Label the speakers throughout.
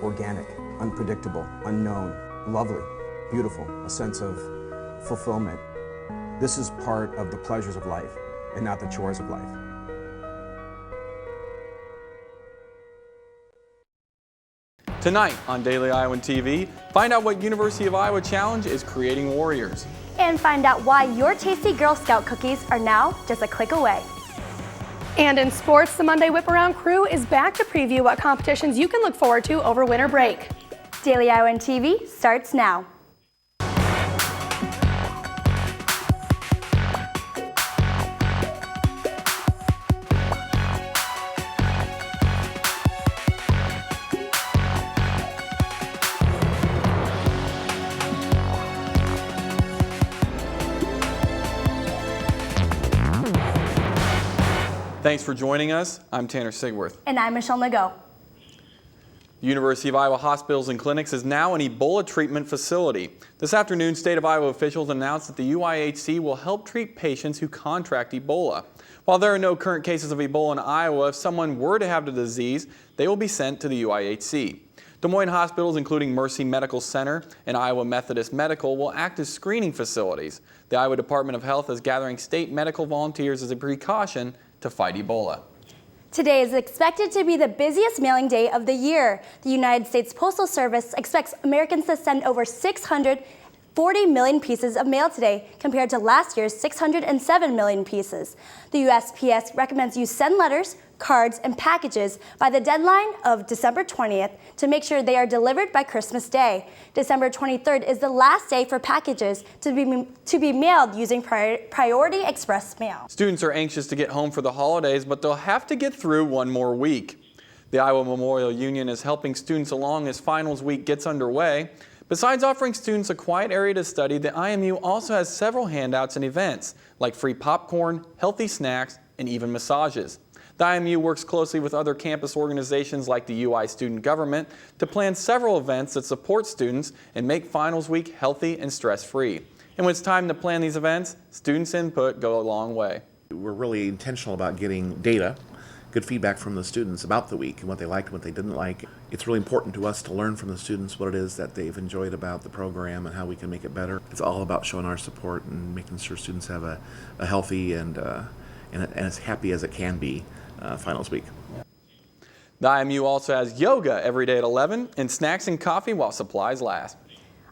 Speaker 1: organic, unpredictable, unknown, lovely, beautiful, a sense of fulfillment. This is part of the pleasures of life and not the chores of life.
Speaker 2: Tonight on Daily Iowan TV, find out what University of Iowa Challenge is creating warriors.
Speaker 3: And find out why your tasty Girl Scout cookies are now just a click away.
Speaker 4: And in sports, the Monday Whip Around crew is back to preview what competitions you can look forward to over winter break.
Speaker 3: Daily Iowan TV starts now.
Speaker 2: Thanks for joining us. I'm Tanner Sigworth.
Speaker 3: And I'm Michelle Nago.
Speaker 2: The University of Iowa Hospitals and Clinics is now an Ebola treatment facility. This afternoon, State of Iowa officials announced that the UIHC will help treat patients who contract Ebola. While there are no current cases of Ebola in Iowa, if someone were to have the disease, they will be sent to the UIHC. Des Moines hospitals, including Mercy Medical Center and Iowa Methodist Medical, will act as screening facilities. The Iowa Department of Health is gathering state medical volunteers as a precaution to fight Ebola.
Speaker 3: Today is expected to be the busiest mailing day of the year. The United States Postal Service expects Americans to send over 640 million pieces of mail today, compared to last year's 607 million pieces. The USPS recommends you send letters, cards, and packages by the deadline of December 20th to make sure they are delivered by Christmas Day. December 23rd is the last day for packages to be mailed using Priority Express mail.
Speaker 2: Students are anxious to get home for the holidays, but they'll have to get through one more week. The Iowa Memorial Union is helping students along as finals week gets underway. Besides offering students a quiet area to study, the IMU also has several handouts and events, like free popcorn, healthy snacks, and even massages. The IMU works closely with other campus organizations like the UI Student Government to plan several events that support students and make finals week healthy and stress-free. And when it's time to plan these events, students' input go a long way.
Speaker 5: We're really intentional about getting data, good feedback from the students about the week and what they liked and what they didn't like. It's really important to us to learn from the students what it is that they've enjoyed about the program and how we can make it better. It's all about showing our support and making sure students have a healthy and as happy as it can be finals week.
Speaker 2: The IMU also has yoga every day at 11 and snacks and coffee while supplies last.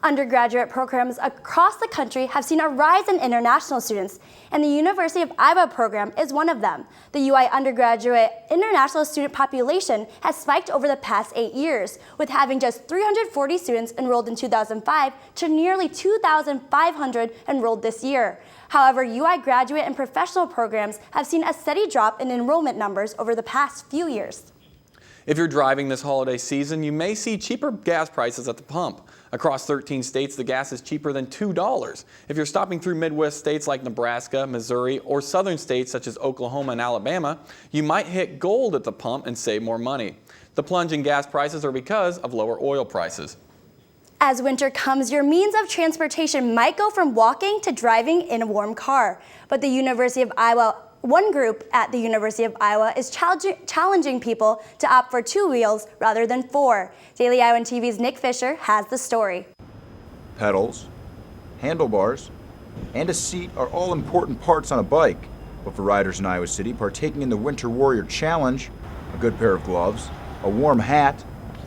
Speaker 3: Undergraduate programs across the country have seen a rise in international students, and the University of Iowa program is one of them. The UI undergraduate international student population has spiked over the past 8 years, with having just 340 students enrolled in 2005 to nearly 2,500 enrolled this year. However, UI graduate and professional programs have seen a steady drop in enrollment numbers over the past few years.
Speaker 2: If you're driving this holiday season, you may see cheaper gas prices at the pump. Across 13 states, the gas is cheaper than $2. If you're stopping through Midwest states like Nebraska, Missouri, or southern states such as Oklahoma and Alabama, you might hit gold at the pump and save more money. The plunge in gas prices are because of lower oil prices.
Speaker 3: As winter comes, your means of transportation might go from walking to driving in a warm car. But one group at the University of Iowa is challenging people to opt for 2 wheels rather than 4. Daily Iowan TV's Nick Fisher has the story.
Speaker 6: Pedals, handlebars, and a seat are all important parts on a bike. But for riders in Iowa City partaking in the Winter Warrior Challenge, a good pair of gloves, a warm hat,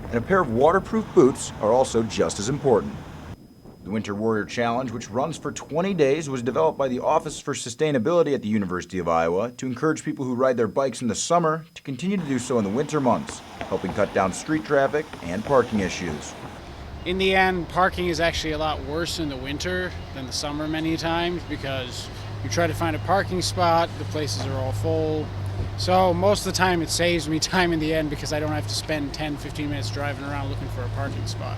Speaker 6: and a pair of waterproof boots are also just as important. The Winter Warrior Challenge, which runs for 20 days, was developed by the Office for Sustainability at the University of Iowa to encourage people who ride their bikes in the summer to continue to do so in the winter months, helping cut down street traffic and parking issues.
Speaker 7: In the end, parking is actually a lot worse in the winter than the summer many times, because you try to find a parking spot, the places are all full. So most of the time it saves me time in the end, because I don't have to spend 10-15 minutes driving around looking for a parking spot.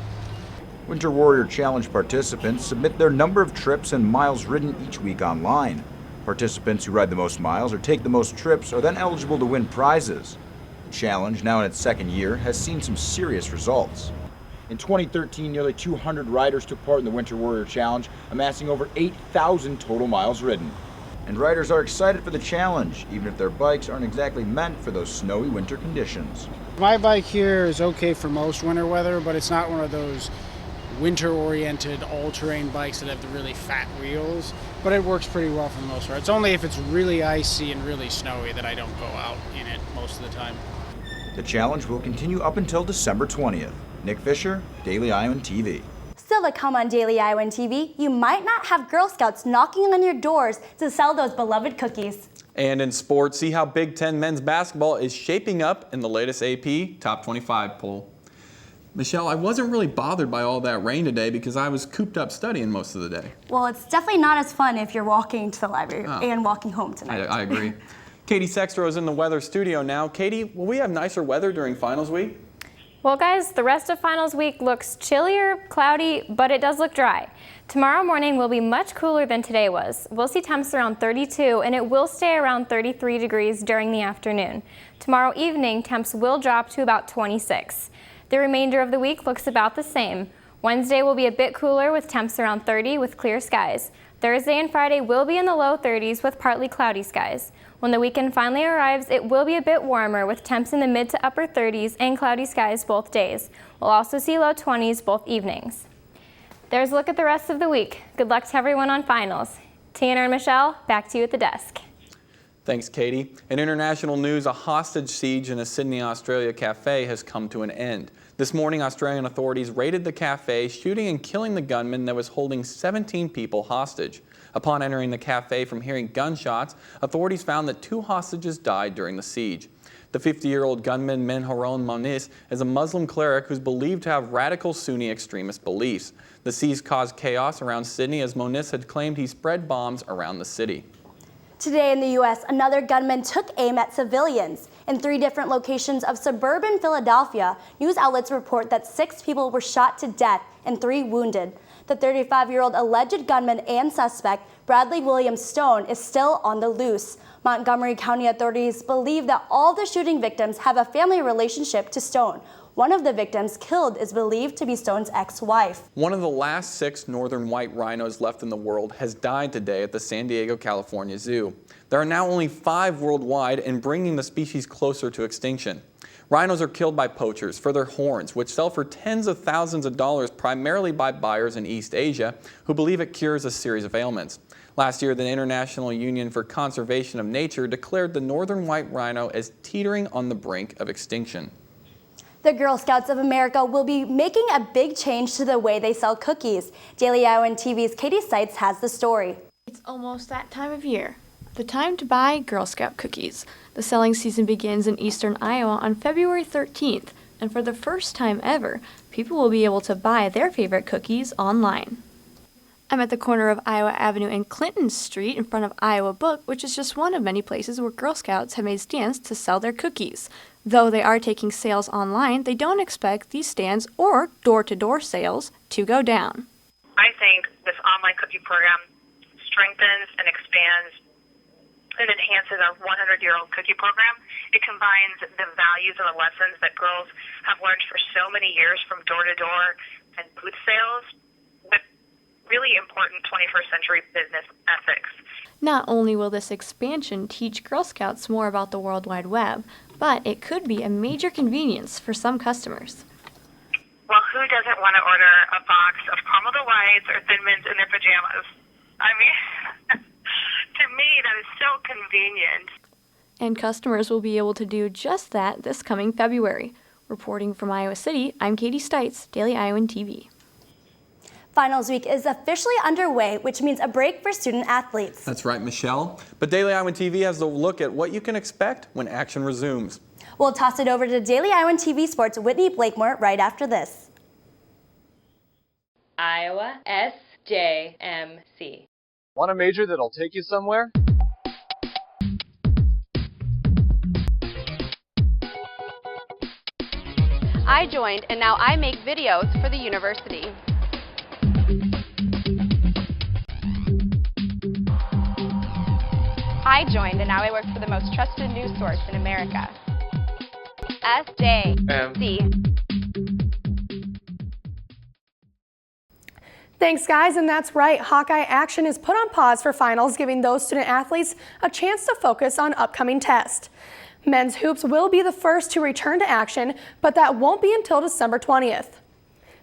Speaker 6: Winter Warrior Challenge participants submit their number of trips and miles ridden each week online. Participants who ride the most miles or take the most trips are then eligible to win prizes. The challenge, now in its second year, has seen some serious results. In 2013, nearly 200 riders took part in the Winter Warrior Challenge, amassing over 8,000 total miles ridden. And riders are excited for the challenge, even if their bikes aren't exactly meant for those snowy winter conditions.
Speaker 7: My bike here is okay for most winter weather, but it's not one of those winter-oriented all-terrain bikes that have the really fat wheels, but it works pretty well for the most part. It's only if it's really icy and really snowy that I don't go out in it most of the time.
Speaker 6: The challenge will continue up until December 20th. Nick Fisher, Daily Iowan TV.
Speaker 3: Still to come on Daily Iowan TV, you might not have Girl Scouts knocking on your doors to sell those beloved cookies.
Speaker 2: And in sports, see how Big Ten men's basketball is shaping up in the latest AP Top 25 poll. Michelle, I wasn't really bothered by all that rain today because I was cooped up studying most of the day.
Speaker 3: Well, it's definitely not as fun if you're walking to the library and walking home tonight.
Speaker 2: I agree. Katie Sextro is in the weather studio now. Katie, will we have nicer weather during finals week?
Speaker 8: Well, guys, the rest of finals week looks chillier, cloudy, but it does look dry. Tomorrow morning will be much cooler than today was. We'll see temps around 32, and it will stay around 33 degrees during the afternoon. Tomorrow evening, temps will drop to about 26. The remainder of the week looks about the same. Wednesday will be a bit cooler with temps around 30 with clear skies. Thursday and Friday will be in the low 30s with partly cloudy skies. When the weekend finally arrives, it will be a bit warmer with temps in the mid to upper 30s and cloudy skies both days. We'll also see low 20s both evenings. There's a look at the rest of the week. Good luck to everyone on finals. Tanner and Michelle, back to you at the desk.
Speaker 2: Thanks, Katie. In international news, a hostage siege in a Sydney, Australia cafe has come to an end. This morning, Australian authorities raided the cafe, shooting and killing the gunman that was holding 17 people hostage. Upon entering the cafe from hearing gunshots, authorities found that 2 hostages died during the siege. The 50-year-old gunman Menhoron Moniz is a Muslim cleric who's believed to have radical Sunni extremist beliefs. The siege caused chaos around Sydney as Moniz had claimed he spread bombs around the city.
Speaker 3: Today in the U.S., another gunman took aim at civilians. In 3 different locations of suburban Philadelphia, news outlets report that 6 people were shot to death and 3 wounded. The 35-year-old alleged gunman and suspect, Bradley William Stone, is still on the loose. Montgomery County authorities believe that all the shooting victims have a family relationship to Stone. One of the victims killed is believed to be Stone's ex-wife.
Speaker 2: One of the last 6 northern white rhinos left in the world has died today at the San Diego, California Zoo. There are now only 5 worldwide and bringing the species closer to extinction. Rhinos are killed by poachers for their horns, which sell for tens of thousands of dollars primarily by buyers in East Asia who believe it cures a series of ailments. Last year, the International Union for Conservation of Nature declared the northern white rhino as teetering on the brink of extinction.
Speaker 3: The Girl Scouts of America will be making a big change to the way they sell cookies. Daily Iowan TV's Katie Seitz has the story.
Speaker 9: It's almost that time of year. The time to buy Girl Scout cookies. The selling season begins in eastern Iowa on February 13th, and for the first time ever, people will be able to buy their favorite cookies online. I'm at the corner of Iowa Avenue and Clinton Street in front of Iowa Book, which is just one of many places where Girl Scouts have made stands to sell their cookies. Though they are taking sales online, they don't expect these stands or door-to-door sales to go down.
Speaker 10: I think this online cookie program strengthens and expands and enhances our 100-year-old cookie program. It combines the values and the lessons that girls have learned for so many years from door-to-door and booth sales with really important 21st century business ethics.
Speaker 9: Not only will this expansion teach Girl Scouts more about the World Wide Web, but it could be a major convenience for some customers.
Speaker 10: Well, who doesn't want to order a box of caramel delights or Thin Mints in their pajamas? I mean, to me, that is so convenient.
Speaker 9: And customers will be able to do just that this coming February. Reporting from Iowa City, I'm Katie Stites, Daily Iowan TV.
Speaker 3: Finals week is officially underway, which means a break for student athletes.
Speaker 2: That's right, Michelle. But Daily Iowan TV has a look at what you can expect when action resumes.
Speaker 3: We'll toss it over to Daily Iowan TV Sports' Whitney Blakemore right after this.
Speaker 11: Iowa SJMC.
Speaker 12: Want a major that'll take you somewhere?
Speaker 13: I joined, and now I make videos for the university. I joined, and now I work for the most trusted news source in America. SJMC.
Speaker 4: Thanks, guys, and that's right. Hawkeye action is put on pause for finals, giving those student athletes a chance to focus on upcoming tests. Men's hoops will be the first to return to action, but that won't be until December 20th.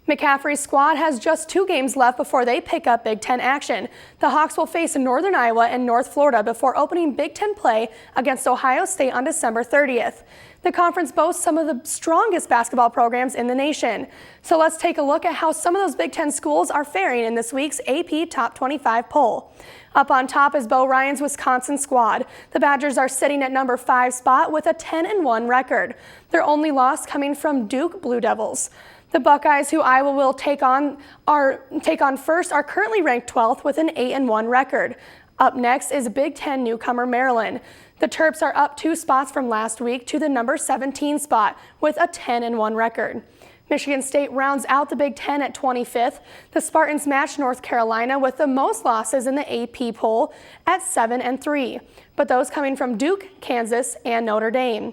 Speaker 4: McCaffrey's squad has just 2 games left before they pick up Big Ten action. The Hawks will face Northern Iowa and North Florida before opening Big Ten play against Ohio State on December 30th. The conference boasts some of the strongest basketball programs in the nation. So let's take a look at how some of those Big Ten schools are faring in this week's AP Top 25 poll. Up on top is Bo Ryan's Wisconsin squad. The Badgers are sitting at number 5 spot with a 10-1 record. Their only loss coming from Duke Blue Devils. The Buckeyes, who Iowa will take on first, are currently ranked 12th with an 8-1 record. Up next is Big Ten newcomer Maryland. The Terps are up 2 spots from last week to the number 17 spot with a 10-1 record. Michigan State rounds out the Big Ten at 25th. The Spartans match North Carolina with the most losses in the AP poll at 7-3, but those coming from Duke, Kansas, and Notre Dame.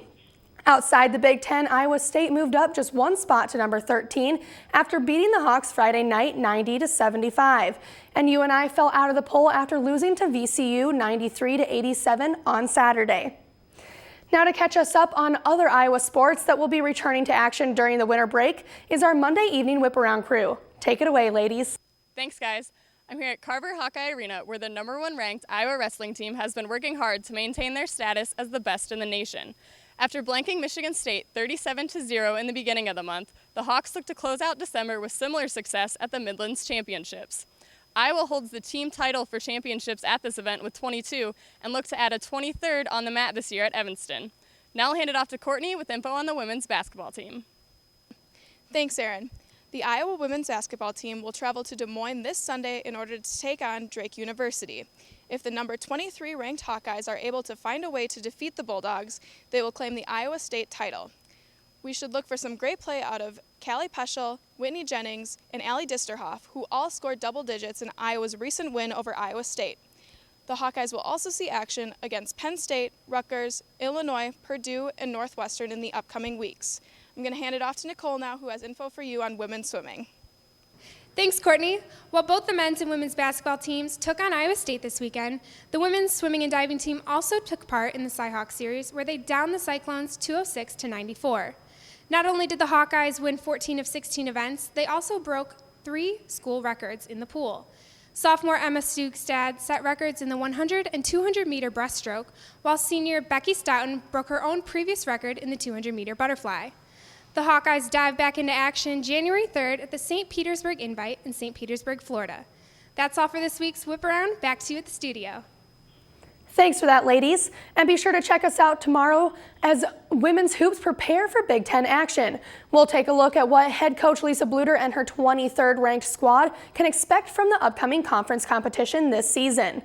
Speaker 4: Outside the Big Ten, Iowa State moved up just 1 spot to number 13 after beating the Hawks Friday night 90-75. And UNI fell out of the poll after losing to VCU 93-87 on Saturday. Now to catch us up on other Iowa sports that will be returning to action during the winter break is our Monday evening Whip Around crew. Take it away, ladies.
Speaker 14: Thanks, guys. I'm here at Carver Hawkeye Arena, where the #1 ranked Iowa wrestling team has been working hard to maintain their status as the best in the nation. After blanking Michigan State 37-0 in the beginning of the month, the Hawks look to close out December with similar success at the Midlands Championships. Iowa holds the team title for championships at this event with 22 and look to add a 23rd on the mat this year at Evanston. Now I'll hand it off to Courtney with info on the women's basketball team.
Speaker 15: Thanks, Erin. The Iowa women's basketball team will travel to Des Moines this Sunday in order to take on Drake University. If the number 23 ranked Hawkeyes are able to find a way to defeat the Bulldogs, they will claim the Iowa State title. We should look for some great play out of Callie Peschel, Whitney Jennings, and Allie Disterhoff, who all scored double digits in Iowa's recent win over Iowa State. The Hawkeyes will also see action against Penn State, Rutgers, Illinois, Purdue, and Northwestern in the upcoming weeks. I'm going to hand it off to Nicole now, who has info for you on women's swimming.
Speaker 16: Thanks, Courtney. While both the men's and women's basketball teams took on Iowa State this weekend, the women's swimming and diving team also took part in the Cy-Hawk series, where they downed the Cyclones 206-94. Not only did the Hawkeyes win 14 of 16 events, they also broke 3 school records in the pool. Sophomore Emma Stugstad set records in the 100 and 200-meter breaststroke, while senior Becky Stoughton broke her own previous record in the 200-meter butterfly. The Hawkeyes dive back into action January 3rd at the St. Petersburg Invite in St. Petersburg, Florida. That's all for this week's Whip Around. Back to you at the studio.
Speaker 4: Thanks for that, ladies. And be sure to check us out tomorrow as women's hoops prepare for Big Ten action. We'll take a look at what head coach Lisa Bluter and her 23rd ranked squad can expect from the upcoming conference competition this season.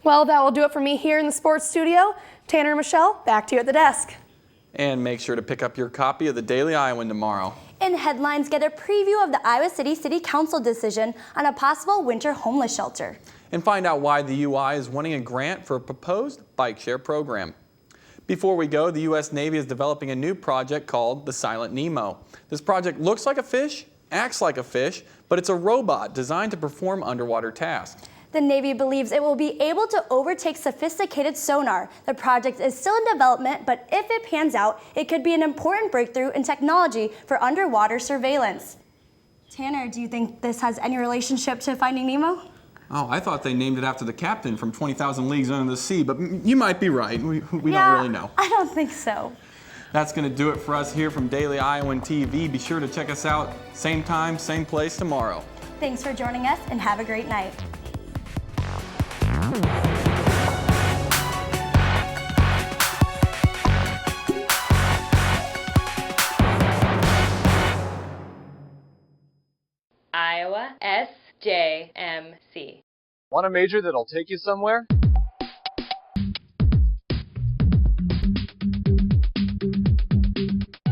Speaker 4: Well, that will do it for me here in the sports studio. Tanner and Michelle, back to you at the desk.
Speaker 2: And make sure to pick up your copy of the Daily Iowan tomorrow.
Speaker 3: In headlines, get a preview of the Iowa City City Council decision on a possible winter homeless shelter.
Speaker 2: And find out why the UI is wanting a grant for a proposed bike share program. Before we go, the U.S. Navy is developing a new project called the Silent Nemo. This project looks like a fish, acts like a fish, but it's a robot designed to perform underwater tasks.
Speaker 3: The Navy believes it will be able to overtake sophisticated sonar. The project is still in development, but if it pans out, it could be an important breakthrough in technology for underwater surveillance. Tanner, do you think this has any relationship to Finding Nemo?
Speaker 2: Oh, I thought they named it after the captain from 20,000 Leagues Under the Sea, but you might be right. We don't really know.
Speaker 3: I don't think so.
Speaker 2: That's going to do it for us here from Daily Iowan TV. Be sure to check us out same time, same place tomorrow.
Speaker 3: Thanks for joining us and have a great night.
Speaker 11: Iowa SJMC.
Speaker 12: Want a major that'll take you somewhere?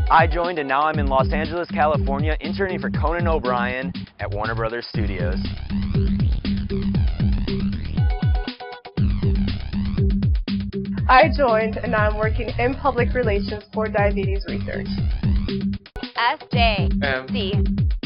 Speaker 17: I joined and now I'm in Los Angeles, California, interning for Conan O'Brien at Warner Brothers Studios.
Speaker 18: I joined and now I'm working in public relations for diabetes research.
Speaker 13: SJMC.